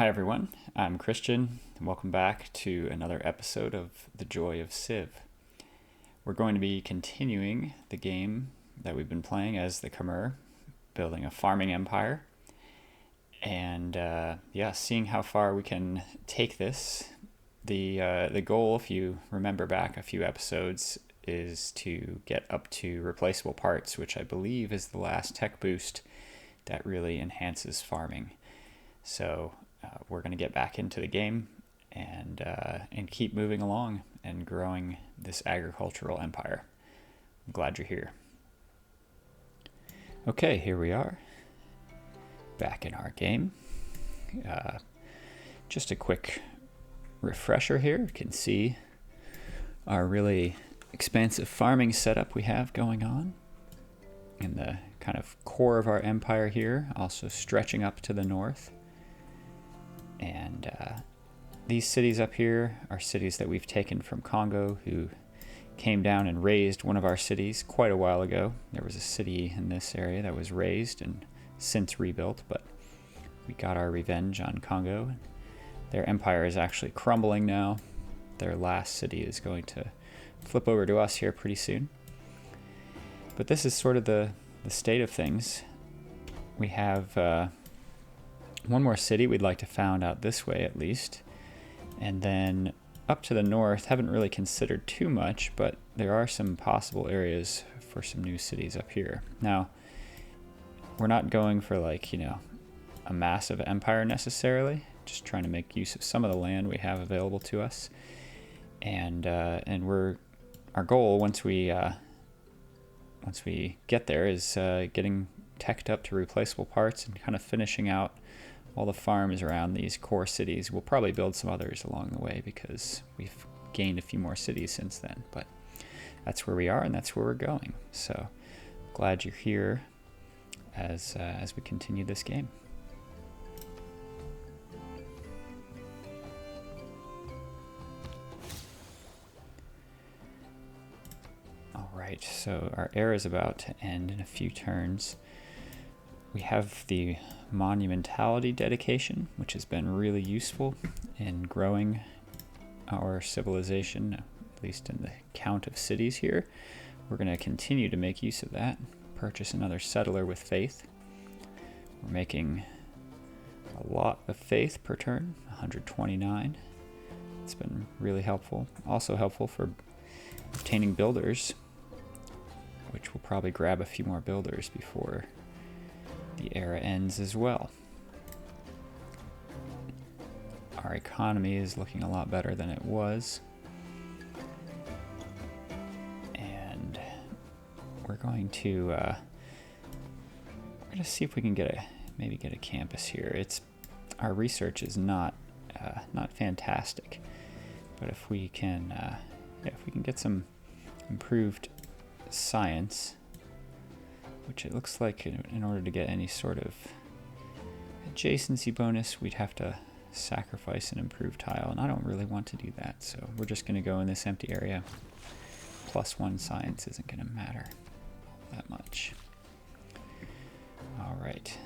Hi everyone, I'm Christian, and welcome back to another episode of The Joy of Civ. We're going to be continuing the game that we've been playing as the Khmer, building a farming empire, and seeing how far we can take this. The goal, if you remember back a few episodes, is to get up to replaceable parts, which I believe is the last tech boost that really enhances farming. So we're going to get back into the game and keep moving along and growing this agricultural empire. I'm glad you're here. Okay, here we are, back in our game. Just a quick refresher here. You can see our really expansive farming setup we have going on in the kind of core of our empire here, also stretching up to the north. And these cities up here are cities that we've taken from Congo, who came down and razed one of our cities quite a while ago. There was a city in this area that was razed and since rebuilt, but we got our revenge on Congo. Their empire is actually crumbling now. Their last city is going to flip over to us here pretty soon. But this is sort of the state of things. We have one more city we'd like to found out this way at least. And then up to the north, haven't really considered too much, but there are some possible areas for some new cities up here. Now, we're not going for a massive empire necessarily, just trying to make use of some of the land we have available to us. And our goal once we get there is getting teched up to replaceable parts and kind of finishing out all the farms around these core cities. We'll probably build some others along the way because we've gained a few more cities since then, but that's where we are and that's where we're going. So glad you're here as we continue this game. All right, so our era is about to end in a few turns. We have the monumentality dedication, which has been really useful in growing our civilization, at least in the count of cities here. We're going to continue to make use of that, purchase another settler with faith. We're making a lot of faith per turn, 129. It's been really helpful. Also helpful for obtaining builders, which will probably grab a few more builders before the era ends as well. Our economy is looking a lot better than it was. And we're going to see if we can maybe get a campus here. Our research is not fantastic, but if we can get some improved science, which it looks like in order to get any sort of adjacency bonus, we'd have to sacrifice an improved tile, and I don't really want to do that, so we're just going to go in this empty area. +1 science isn't going to matter that much. All right.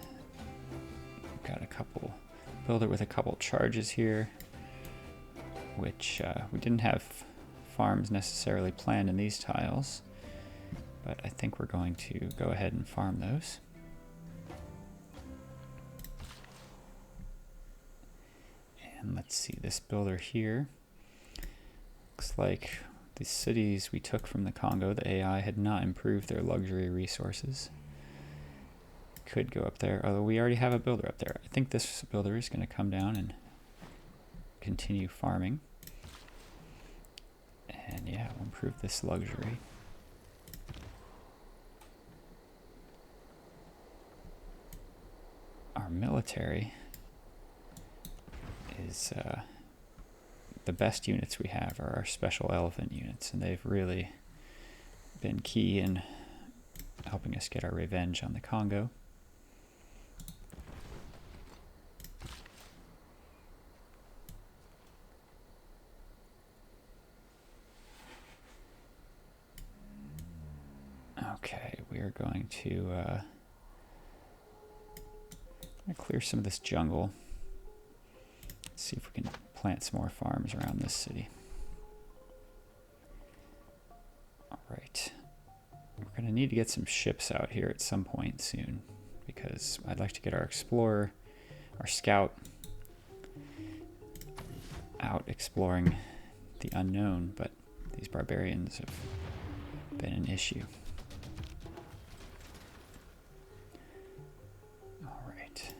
We've got a couple builder with a couple charges here, which we didn't have farms necessarily planned in these tiles, but I think we're going to go ahead and farm those. And let's see, this builder here, looks like the cities we took from the Congo, the AI had not improved their luxury resources. Could go up there, although we already have a builder up there. I think this builder is going to come down and continue farming. And yeah, we'll improve this luxury. Our military is the best units we have are our special elephant units, and they've really been key in helping us get our revenge on the Congo. Okay, we are going to clear some of this jungle. see if we can plant some more farms around this city. All right. We're going to need to get some ships out here at some point soon, because I'd like to get our explorer, our scout, out exploring the unknown, but these barbarians have been an issue. All right.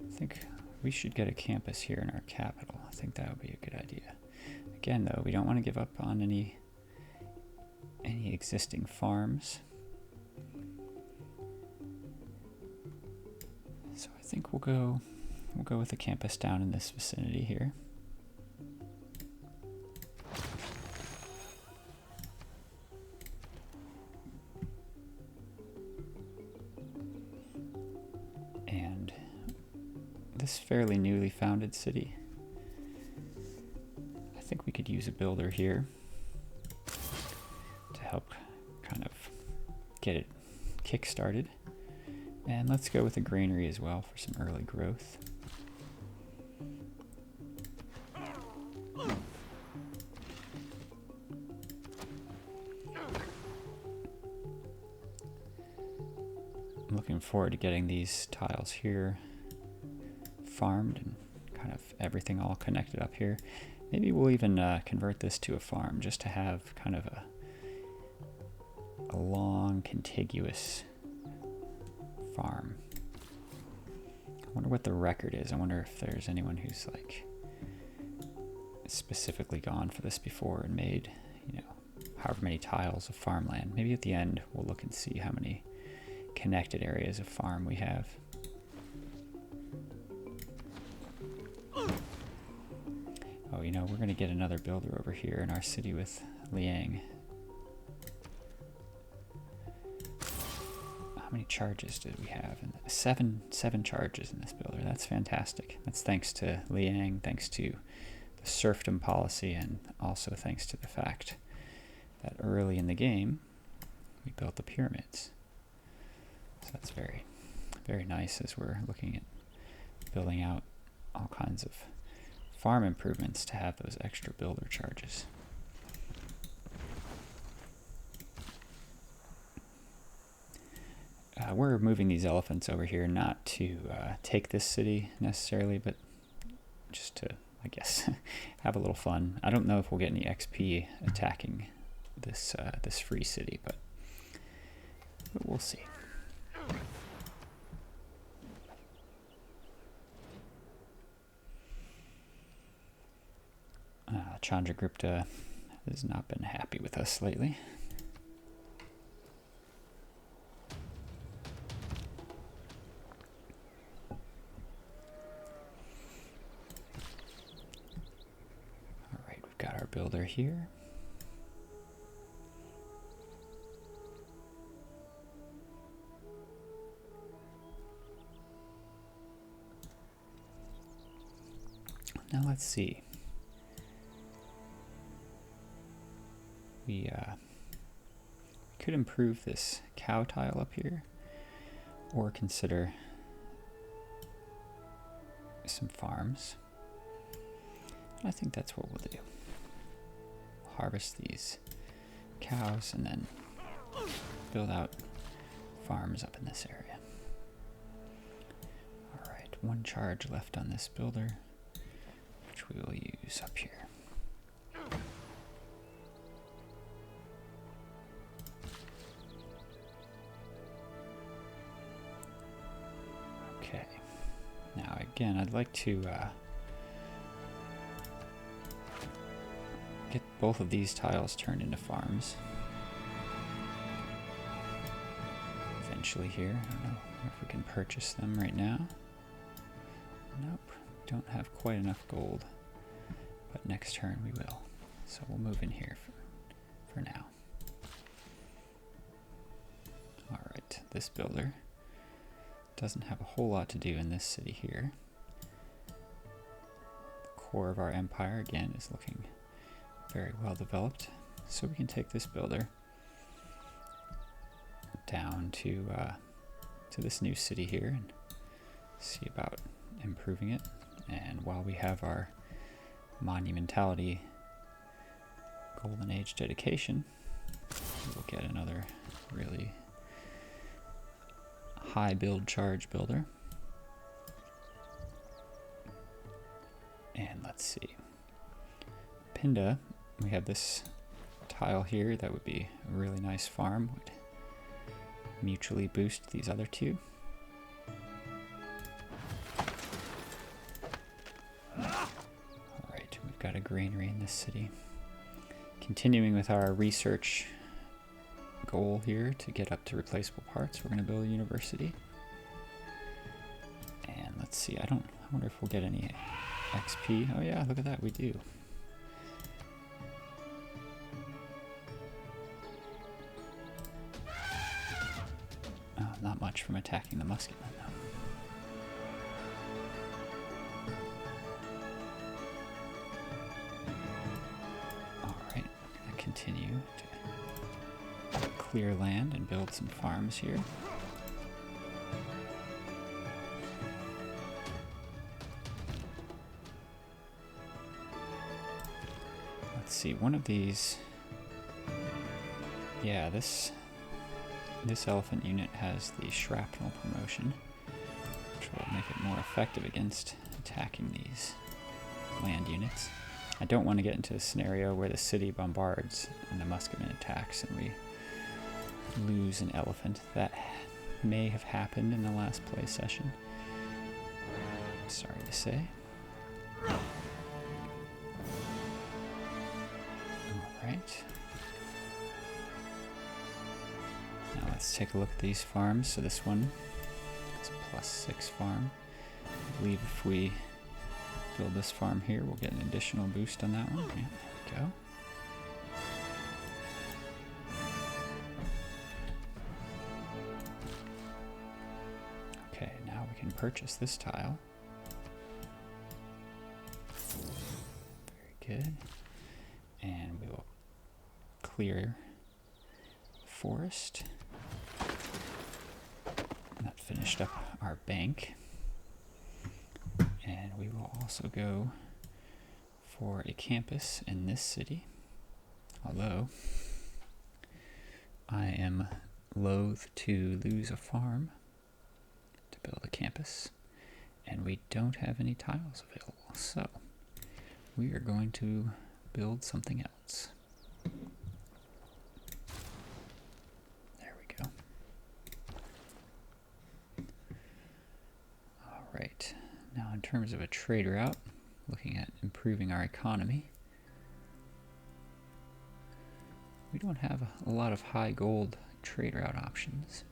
I think we should get a campus here in our capital. I think that would be a good idea. Again, though, we don't want to give up on any existing farms. So I think we'll go with a campus down in this vicinity here. And this fairly newly founded city, I think we could use a builder here to help kind of get it kick-started. And let's go with a granary as well for some early growth. I'm looking forward to getting these tiles here farmed and kind of everything all connected up here. Maybe we'll even convert this to a farm just to have kind of a long contiguous farm. I wonder what the record is. I wonder if there's anyone who's like specifically gone for this before and made, you know, however many tiles of farmland. Maybe at the end we'll look and see how many connected areas of farm we have. Oh, you know, we're going to get another builder over here in our city with Liang. How many charges did we have? Seven charges in this builder. That's fantastic. That's thanks to Liang, thanks to the serfdom policy, and also thanks to the fact that early in the game we built the pyramids. So that's very, very nice as we're looking at building out all kinds of farm improvements to have those extra builder charges. We're moving these elephants over here not to take this city necessarily, but just to, I guess, have a little fun. I don't know if we'll get any XP attacking this this free city, but we'll see. Chandragupta has not been happy with us lately. All right, we've got our builder here. Now let's see. We could improve this cow tile up here, or consider some farms. I think that's what we'll do. Harvest these cows and then build out farms up in this area. All right, one charge left on this builder, which we will use up here. Okay, now again, I'd like to get both of these tiles turned into farms. Eventually here, I don't know if we can purchase them right now. Nope, don't have quite enough gold, but next turn we will. So we'll move in here for now. All right, this builder doesn't have a whole lot to do in this city here. core of our empire, again, is looking very well developed. So we can take this builder down to this new city here and see about improving it. And while we have our monumentality golden age dedication, we'll get another really high build charge builder. And let's see, Pinda, we have this tile here that would be a really nice farm, would mutually boost these other two. Alright, we've got a granary in this city. Continuing with our research goal here to get up to replaceable parts, we're going to build a university. And let's see, I wonder if we'll get any XP. Oh yeah, look at that, we do. Oh, not much from attacking the musketmen though. Alright, I'm going to continue to clear land and build some farms here. Let's see, one of these, yeah, this elephant unit has the shrapnel promotion, which will make it more effective against attacking these land units. I don't want to get into a scenario where the city bombards and the musketman attacks and we lose an elephant. That may have happened in the last play session. Sorry to say. Alright. Now let's take a look at these farms. So this one is a +6 farm. I believe if we build this farm here, we'll get an additional boost on that one. Yeah, there we go. Okay, now we can purchase this tile. Very good. And we will clear the forest. And that finished up our bank. And we will also go for a campus in this city. Although I am loath to lose a farm to build a campus. And we don't have any tiles available. So we are going to build something else. There we go. All right. Now in terms of a trade route, looking at improving our economy, we don't have a lot of high gold trade route options.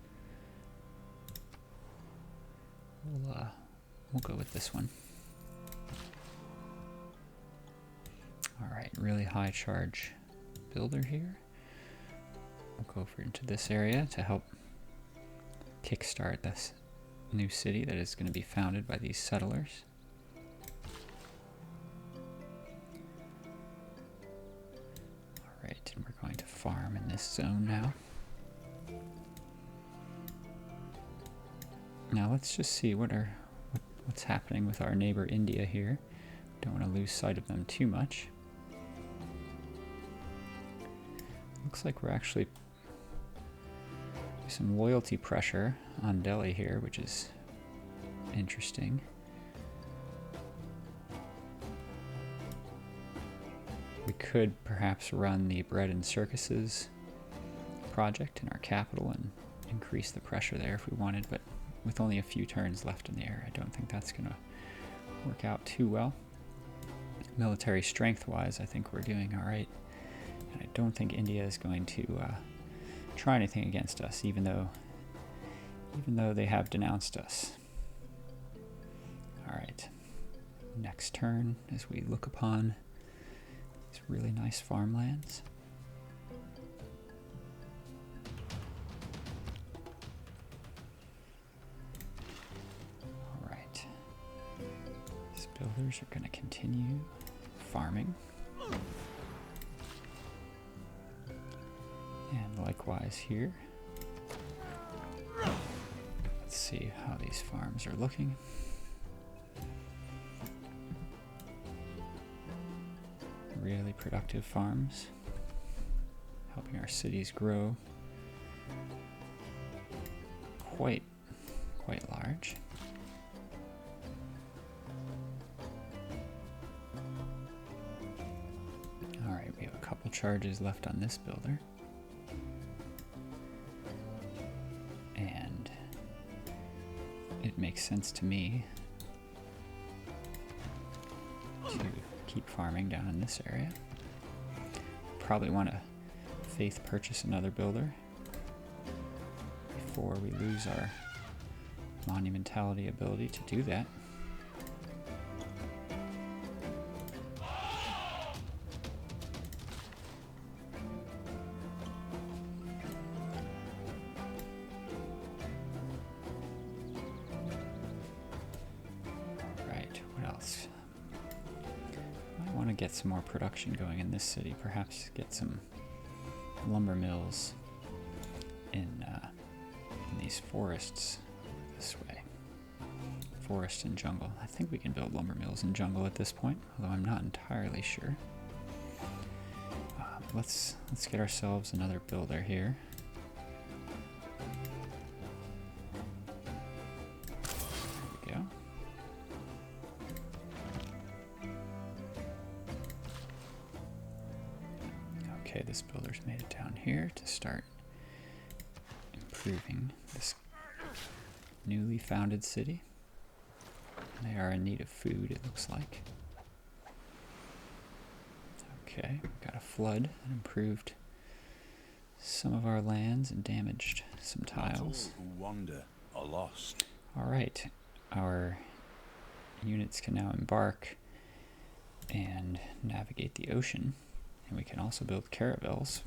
We'll go with this one. Alright, really high charge builder here. We'll go over into this area to help kickstart this new city that is going to be founded by these settlers. Alright, and we're going to farm in this zone now. Now let's just see what's happening with our neighbor India here. Don't want to lose sight of them too much. Looks like we're actually some loyalty pressure on Delhi here, which is interesting. We could perhaps run the bread and circuses project in our capital and increase the pressure there if we wanted, but with only a few turns left in the air, I don't think that's going to work out too well. Military strength-wise, I think we're doing all right. And I don't think India is going to try anything against us, even though they have denounced us. All right. Next turn, as we look upon these really nice farmlands. builders are going to continue farming. And likewise here. Let's see how these farms are looking. Really productive farms, helping our cities grow quite large. All right, we have a couple charges left on this builder. And it makes sense to me to keep farming down in this area. Probably want to faith purchase another builder before we lose our monumentality ability to do that. Right, what else? I want to get some more production going in this city, perhaps get some lumber mills in these forests this way. Forest and jungle. I think we can build lumber mills in jungle at this point, although I'm not entirely sure. Let's get ourselves another builder here. There we go. Okay, this builder's made it down here to start improving this newly founded city. They are in need of food, it looks like. Okay, we got a flood that improved some of our lands and damaged some tiles. All who wander are lost. All right, our units can now embark and navigate the ocean, and we can also build caravels.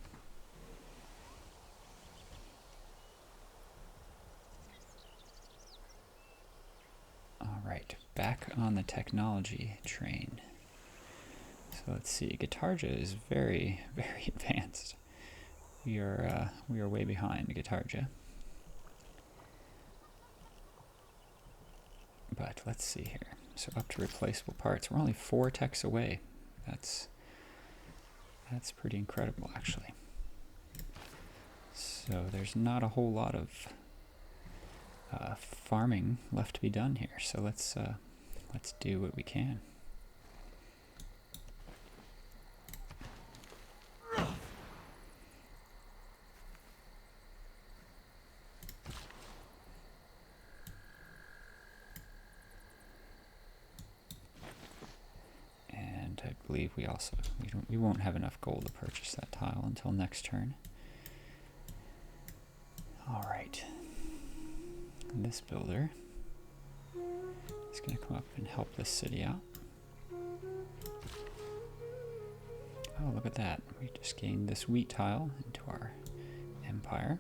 All right, back on the technology train. So let's see, Guitarja is very advanced. We are way behind Guitarja. But let's see here. So up to replaceable parts. We're only 4 techs away. That's pretty incredible, actually. So there's not a whole lot of farming left to be done here. So let's do what we can. I believe we won't have enough gold to purchase that tile until next turn. All right, and this builder is going to come up and help this city out. Oh, look at that! We just gained this wheat tile into our empire.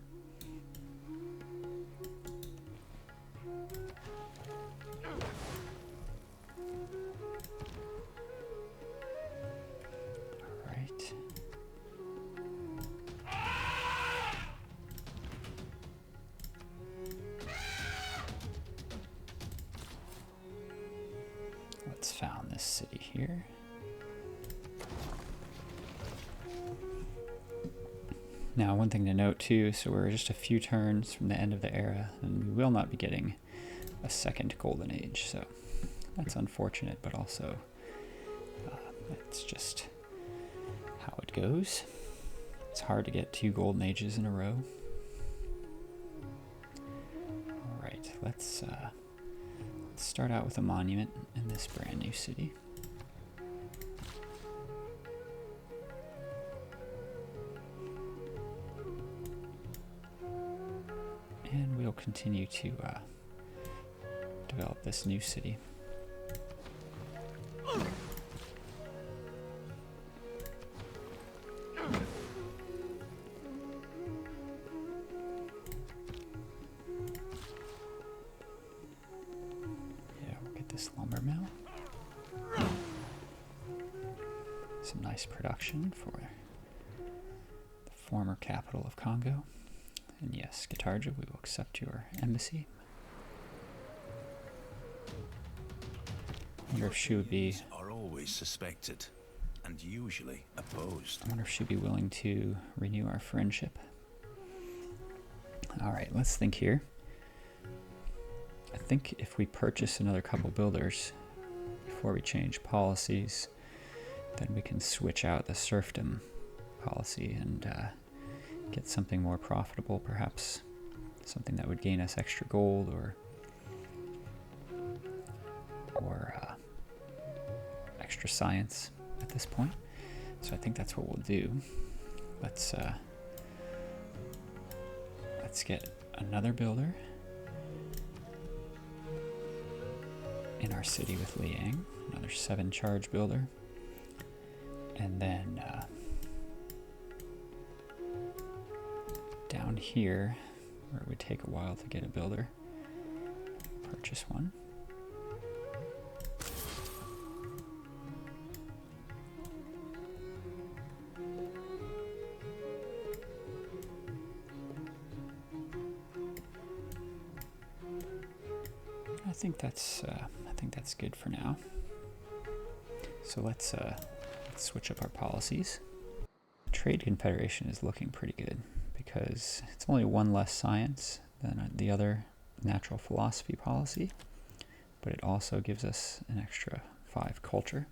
Let's found this city here. Now, one thing to note too, so we're just a few turns from the end of the era, and we will not be getting a second golden age, so that's unfortunate, but also it's just how it goes. It's hard to get 2 golden ages in a row. All right, let's start out with a monument in this brand new city. And we'll continue to develop this new city. This lumber mill. some nice production for the former capital of Congo. And yes, Gatarja, we will accept your embassy. I wonder if she would be... are always suspected and usually opposed. I wonder if she'd be willing to renew our friendship. Alright, let's think here. I think if we purchase another couple builders before we change policies, then we can switch out the serfdom policy and get something more profitable, perhaps something that would gain us extra gold or extra science at this point. So I think that's what we'll do. Let's get another builder in our city with Liang, another 7 charge builder, and then down here, where it would take a while to get a builder, purchase one. I think that's good for now. So let's switch up our policies. Trade Confederation is looking pretty good because it's only 1 less science than the other natural philosophy policy, but it also gives us an extra 5 culture.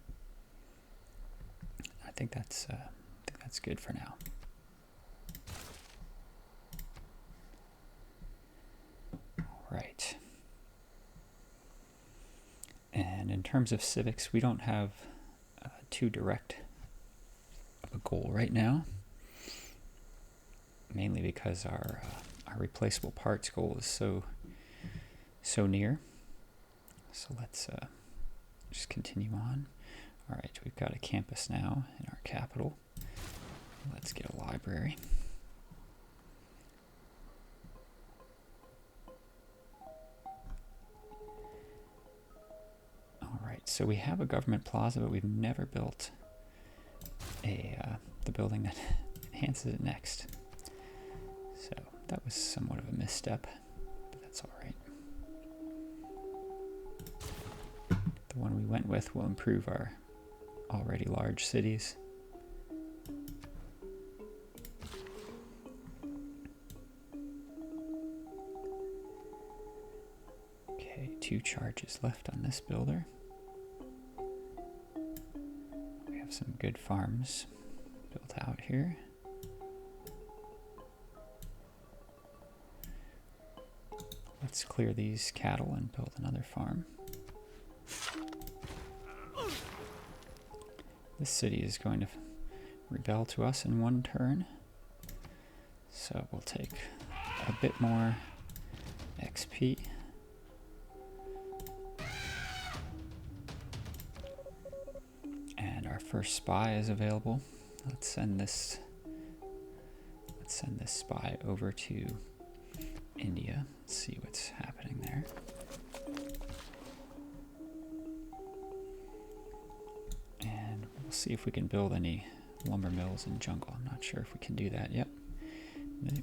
I think that's good for now. All right. And in terms of civics, we don't have too direct of a goal right now, mainly because our replaceable parts goal is so near. So let's just continue on. All right, we've got a campus now in our capital. Let's get a library. So we have a government plaza, but we've never built the building that enhances it next. So that was somewhat of a misstep, but that's all right. The one we went with will improve our already large cities. Okay, 2 charges left on this builder. Some good farms built out here. Let's clear these cattle and build another farm. This city is going to rebel to us in 1 turn, so we'll take a bit more XP. Our first spy is available. Let's send this spy over to India. Let's see what's happening there. And we'll see if we can build any lumber mills in jungle. I'm not sure if we can do that. Yep.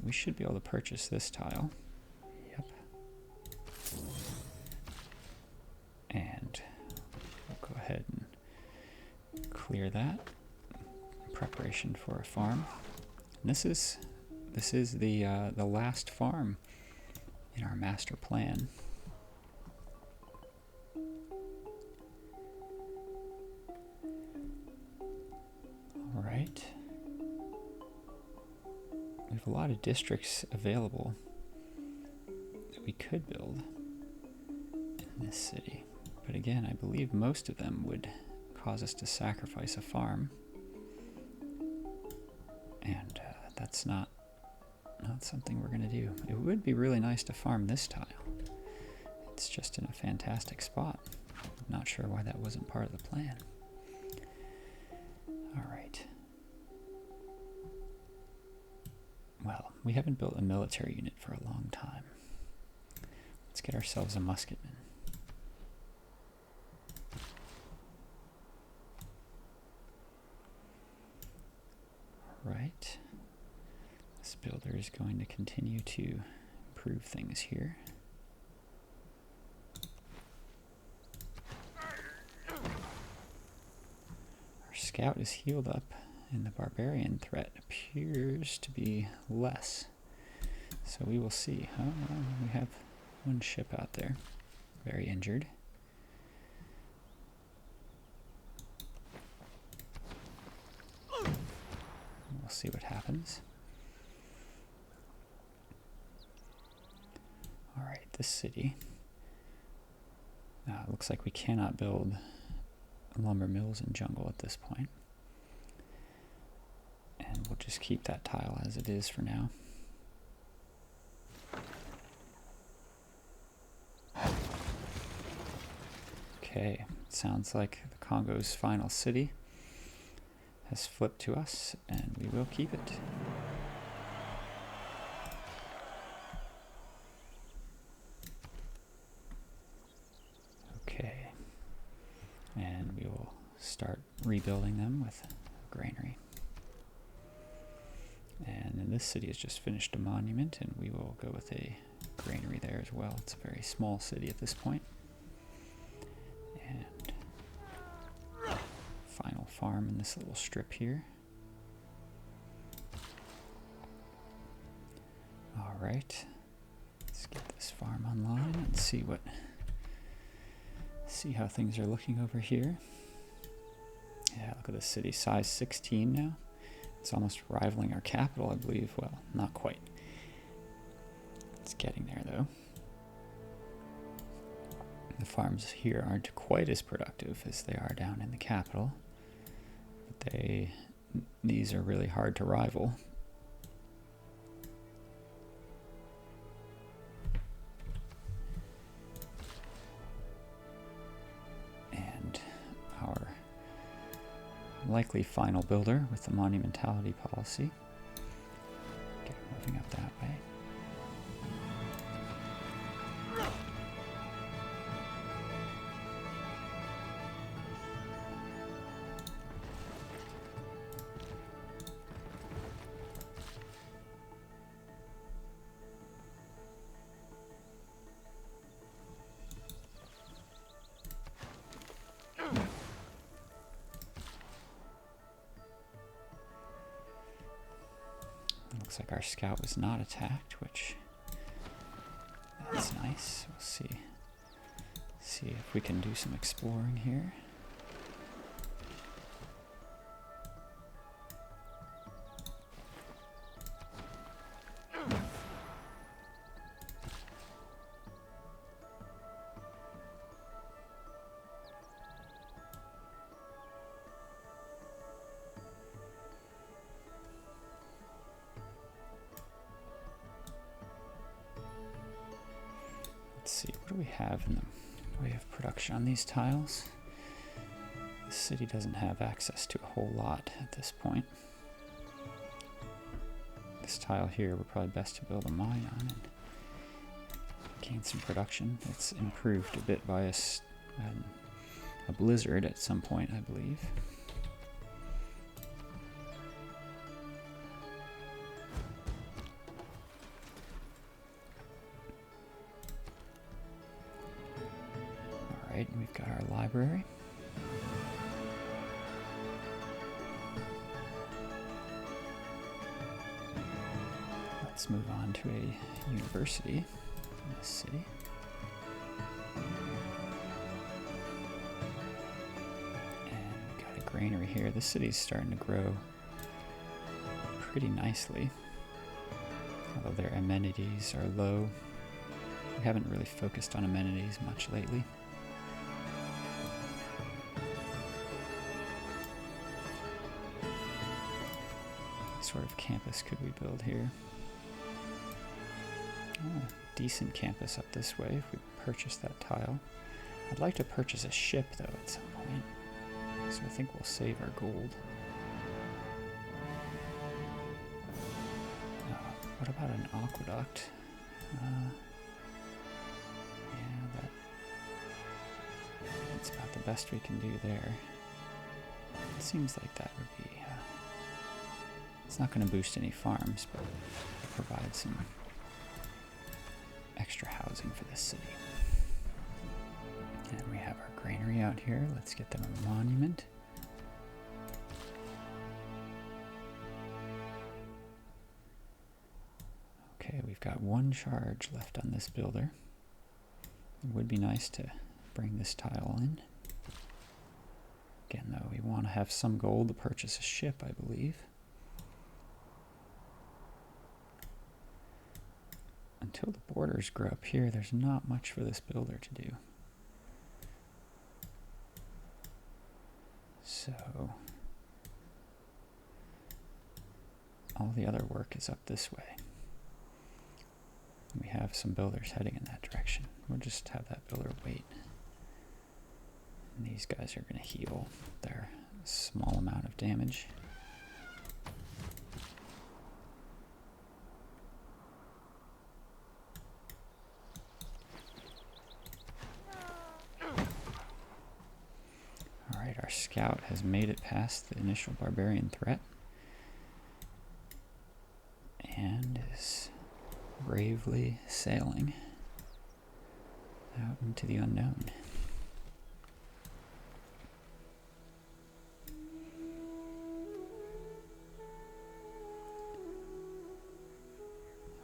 We should be able to purchase this tile. Yep. And we'll go ahead and clear that in preparation for a farm. And this is the last farm in our master plan. All right. We have a lot of districts available that we could build in this city, but again, I believe most of them would cause us to sacrifice a farm, and that's not something we're going to do. It would be really nice to farm this tile. It's just in a fantastic spot. I'm not sure why that wasn't part of the plan. All right. Well, we haven't built a military unit for a long time. Let's get ourselves a musketman. builder is going to continue to improve things here. Our scout is healed up, and the barbarian threat appears to be less. So we will see. Oh, well, we have one ship out there, very injured. We'll see what happens. Alright, this city. Looks like we cannot build lumber mills and jungle at this point. And we'll just keep that tile as it is for now. Okay, sounds like the Congo's final city has flipped to us, and we will keep it. Okay, and we will start rebuilding them with granary. And then this city has just finished a monument, and we will go with a granary there as well. It's a very small city at this point. And final farm in this little strip here. All right, let's get this farm online and see how things are looking over here. Yeah, look at the city, size 16 now. It's almost rivaling our capital, I believe. Well, not quite. It's getting there, though. The farms here aren't quite as productive as they are down in the capital, but these are really hard to rival. And our likely final builder with the monumentality policy. Okay, moving up that way. Looks like our scout was not attacked, which that's nice. We'll see if we can do some exploring here. Let's see, what do we have in the way of production on these tiles? The city doesn't have access to a whole lot at this point. This tile here, we're probably best to build a mine on and gain some production. It's improved a bit by a blizzard at some point, I believe. And we've got our library. Let's move on to a university in this city. And we've got a granary here. This city's starting to grow pretty nicely, although their amenities are low. We haven't really focused on amenities much lately. Sort of campus could we build here? Oh, decent campus up this way if we purchase that tile. I'd like to purchase a ship though at some point, so I think we'll save our gold. What about an aqueduct? Yeah, that's about the best we can do there. It seems like that would be It's not going to boost any farms, but provide some extra housing for this city. And we have our granary out here. Let's get them a monument. Okay, we've got one charge left on this builder. It would be nice to bring this tile in. Again, though, we want to have some gold to purchase a ship, I believe. Until the borders grow up here, there's not much for this builder to do. So, all the other work is up this way. We have some builders heading in that direction. We'll just have that builder wait. And these guys are going to heal their small amount of damage. Alright, our scout has made it past the initial barbarian threat. And is bravely sailing out into the unknown.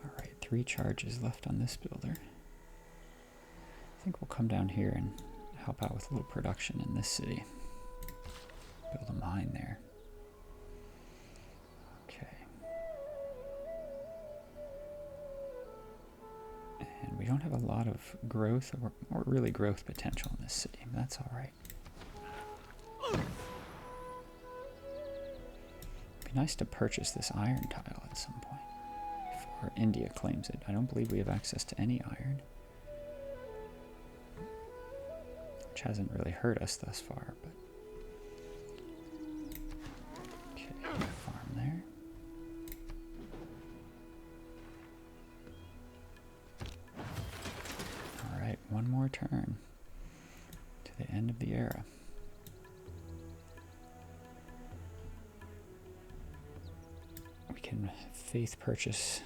Alright, 3 charges left on this builder. I think we'll come down here and help out with a little production in this city. Build a mine there. And we don't have a lot of growth or really growth potential in this city, but that's all right. It'd be nice to purchase this iron tile at some point before India claims it. I don't believe we have access to any iron, which hasn't really hurt us thus far, but okay, farm there. Alright, one more turn to the end of the era. We can faith purchase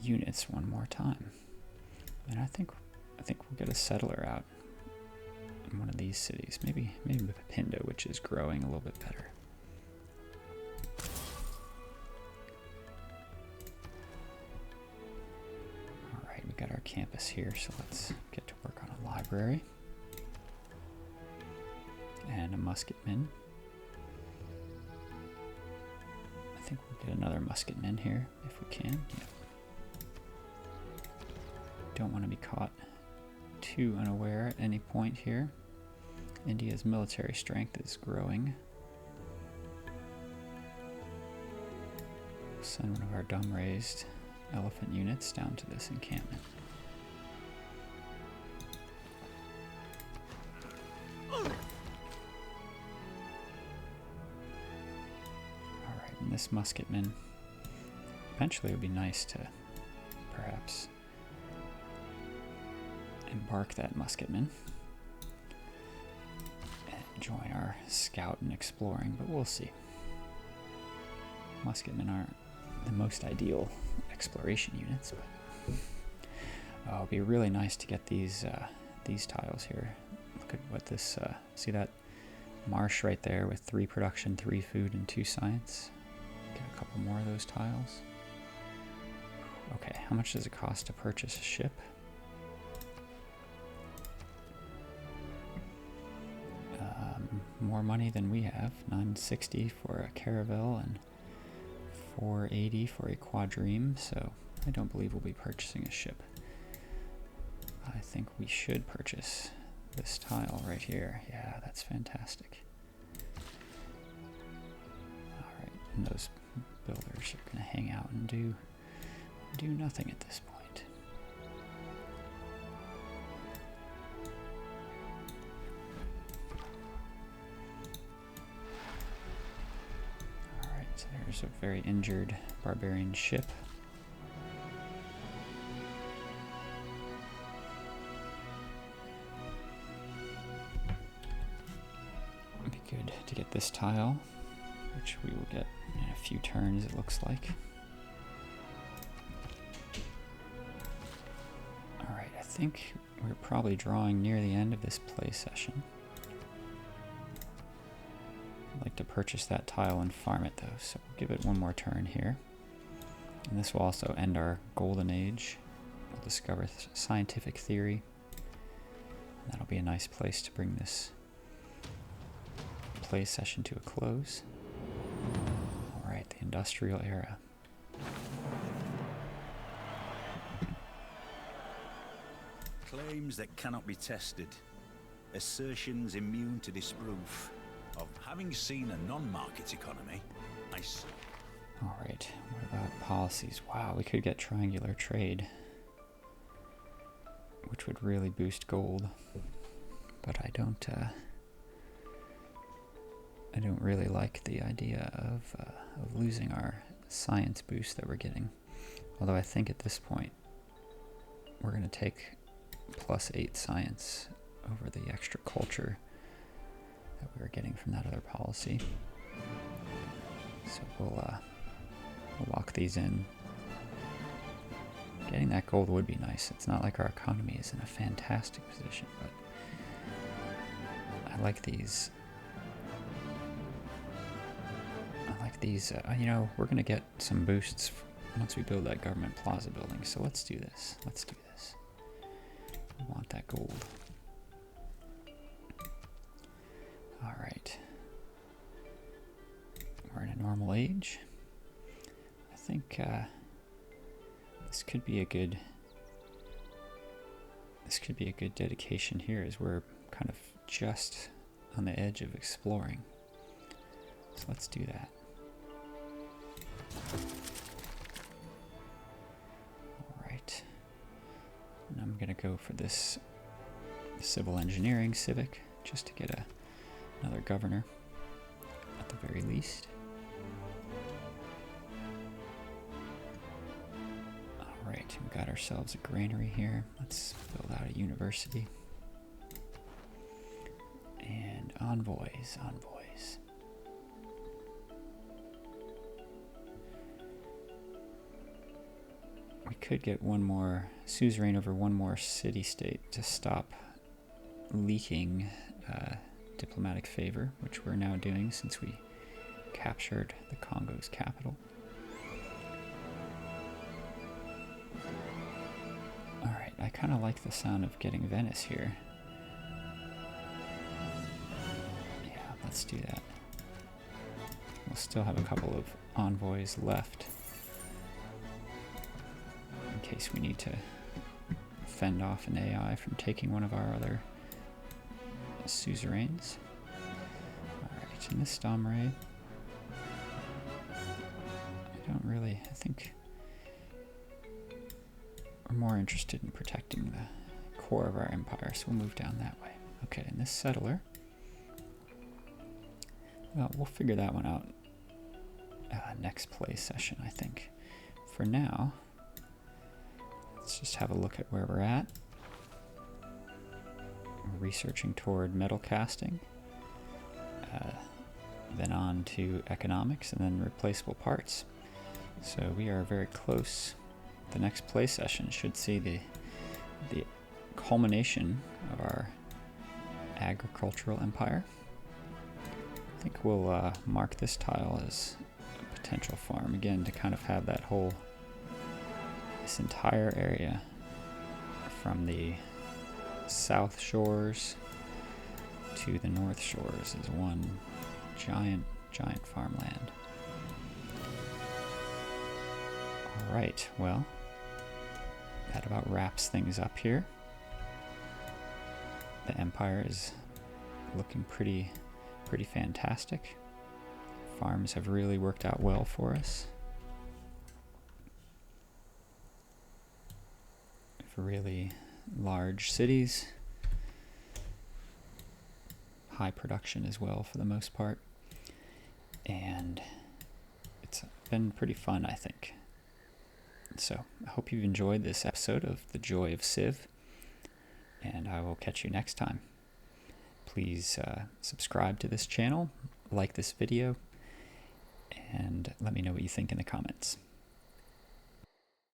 units one more time. And I think we'll get a settler out in one of these cities. Maybe Pinda, which is growing a little bit better. Alright, we got our campus here, so let's get to work on a library. And a musketman. I think we'll get another musketman here if we can. Yeah. Don't want to be caught too unaware at any point here. India's military strength is growing. We'll send one of our dumb-raised elephant units down to this encampment. Alright, and this musketman, eventually it would be nice to perhaps embark that musketman and join our scout in exploring, but we'll see. Musketmen aren't the most ideal exploration units, but it'd be really nice to get these tiles here. Look at what this, see that marsh right there with 3 production, 3 food, and 2 science? Get a couple more of those tiles. Okay, how much does it cost to purchase a ship? More money than we have. 960 for a caravel and 480 for a quadrime, so I don't believe we'll be purchasing a ship. I think we should purchase this tile right here. Yeah, that's fantastic. Alright, and those builders are going to hang out and do nothing at this point. So there's a very injured barbarian ship. It'd be good to get this tile which we will get in a few turns, it looks like. Alright, I think we're probably drawing near the end of this play session. I'd like to purchase that tile and farm it though, so we'll give it one more turn here. And this will also end our golden age. We'll discover scientific theory. And that'll be a nice place to bring this play session to a close. Alright, the industrial era. Claims that cannot be tested. Assertions immune to disproof. Of having seen a non-market economy, I see. Alright, what about policies? Wow, we could get triangular trade, which would really boost gold. But I don't really like the idea of losing our science boost that we're getting. Although I think at this point we're going to take +8 science over the extra culture that we were getting from that other policy. So we'll lock these in. Getting that gold would be nice. It's not like our economy is in a fantastic position, but I like these. You know, we're going to get some boosts once we build that government plaza building, so let's do this. Let's do this. We want that gold. Alright. We're in a normal age. I think this could be a good dedication here, as we're kind of just on the edge of exploring. So let's do that. Alright. And I'm gonna go for this civil engineering civic, just to get another governor at the very least. Alright, we got ourselves a granary here. Let's build out a university. And envoys. We could get one more suzerain over one more city-state to stop leaking diplomatic favor, which we're now doing since we captured the Congo's capital. Alright, I kind of like the sound of getting Venice here. Yeah, let's do that. We'll still have a couple of envoys left in case we need to fend off an AI from taking one of our other suzerains. Alright, and this Domray, I think we're more interested in protecting the core of our empire, so we'll move down that way. Okay, and this settler, well, we'll figure that one out next play session, I think. For now, let's just have a look at where we're at. We're researching toward metal casting, then on to economics, and then replaceable parts. So we are very close. The next play session should see the culmination of our agricultural empire. I think we'll mark this tile as a potential farm, again, to kind of have that whole, this entire area from the south shores to the north shores is one giant farmland. Alright, well, that about wraps things up here. The empire is looking pretty fantastic. Farms have really worked out well for us. For really large cities. High production as well for the most part. And it's been pretty fun, I think. So I hope you've enjoyed this episode of The Joy of Civ, and I will catch you next time. Please subscribe to this channel, like this video, and let me know what you think in the comments.